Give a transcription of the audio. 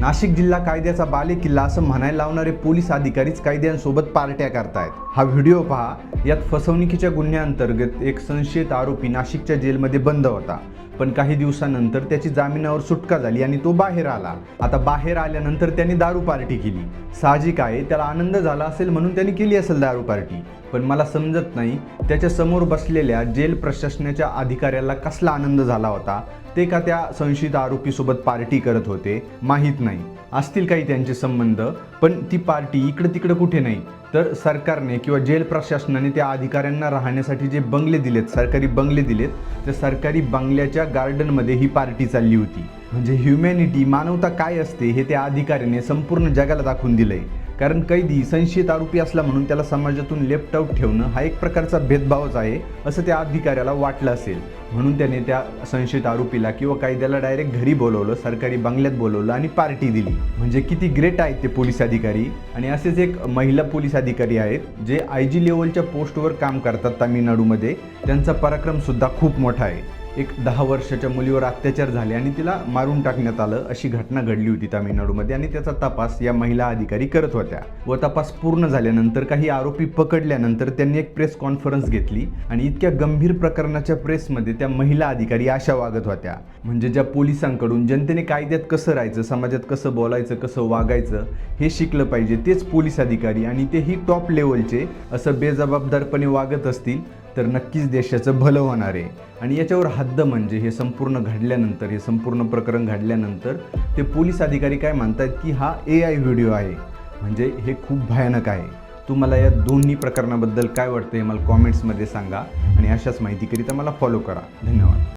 नाशिक जिल्हा कायद्याचा बालेकिल्ला असं म्हणायला लावणारे पोलीस अधिकारीच कैद्यांसोबत पार्ट्या करतायत। हा व्हिडिओ पहा। यात फसवणुकीच्या गुन्ह्याअंतर्गत एक संशयित आरोपी नाशिकच्या जेलमध्ये बंद होता, पण काही दिवसानंतर त्याची जामिनावर सुटका झाली आणि तो बाहेर आला। आता बाहेर आल्यानंतर त्याने दारू पार्टी केली। साहजिक आहे, त्याला आनंद झाला असेल म्हणून त्याने केली असेल दारू पार्टी, पण मला समजत नाही त्याच्या समोर बसलेल्या जेल प्रशासनाच्या अधिकाऱ्याला कसला आनंद झाला होता। ते का त्या संशयित आरोपीसोबत पार्टी करत होते माहीत नाही, असतील काही त्यांचे संबंध, पण ती पार्टी इकडे तिकडे कुठे नाही, तर सरकारने किंवा जेल प्रशासनाने त्या अधिकाऱ्यांना राहण्यासाठी जे बंगले दिलेत, सरकारी बंगले दिलेत, त्या सरकारी बंगल्याच्या गार्डनमध्ये ही पार्टी चालली होती। म्हणजे ह्युमॅनिटी, मानवता काय असते हे त्या अधिकाऱ्याने संपूर्ण जगाला दाखवून दिलंय। कारण कैदी संशयित आरोपी असला म्हणून त्याला समाजातून लेफ्ट आउट ठेवणं हा एक प्रकारचा भेदभावच आहे असं त्या अधिकाऱ्याला वाटलं असेल, म्हणून त्याने त्या संशयित आरोपीला किंवा कैद्याला डायरेक्ट घरी बोलवलं, सरकारी बंगल्यात बोलवलं आणि पार्टी दिली। म्हणजे किती ग्रेट आहेत ते पोलीस अधिकारी। आणि असेच एक महिला पोलीस अधिकारी आहेत जे IG लेवलच्या पोस्टवर काम करतात तामिळनाडूमध्ये। त्यांचा पराक्रम सुद्धा खूप मोठा आहे। एक 10 वर्षाच्या मुलीवर अत्याचार झाले आणि तिला मारून टाकण्यात आलं अशी घटना घडली होती तामिळनाडूमध्ये, आणि त्याचा तपास या महिला अधिकारी करत होत्या। व तपास पूर्ण झाल्यानंतर काही आरोपी पकडल्यानंतर त्यांनी एक प्रेस कॉन्फरन्स घेतली आणि इतक्या गंभीर प्रकरणाच्या प्रेसमध्ये त्या महिला अधिकारी अशा वागत होत्या। म्हणजे ज्या पोलिसांकडून जनतेने कायद्यात कसं राहायचं, समाजात कसं बोलायचं, कसं वागायचं हे शिकलं पाहिजे, तेच पोलीस अधिकारी, आणि तेही टॉप लेवलचे, असं बेजबाबदारपणे वागत असतील तर नक्कीच देशाचं भलं होणार आहे। आणि याच्यावर हद्द म्हणजे हे संपूर्ण घडल्यानंतर, हे संपूर्ण प्रकरण घडल्यानंतर ते पोलीस अधिकारी काय म्हणतात की हा AI व्हिडिओ आहे। म्हणजे हे खूप भयानक आहे। तुम्हाला या दोन्ही प्रकरणाबद्दल काय वाटतं हे मला कॉमेंट्समध्ये सांगा, आणि अशाच माहितीकरिता मला फॉलो करा। धन्यवाद।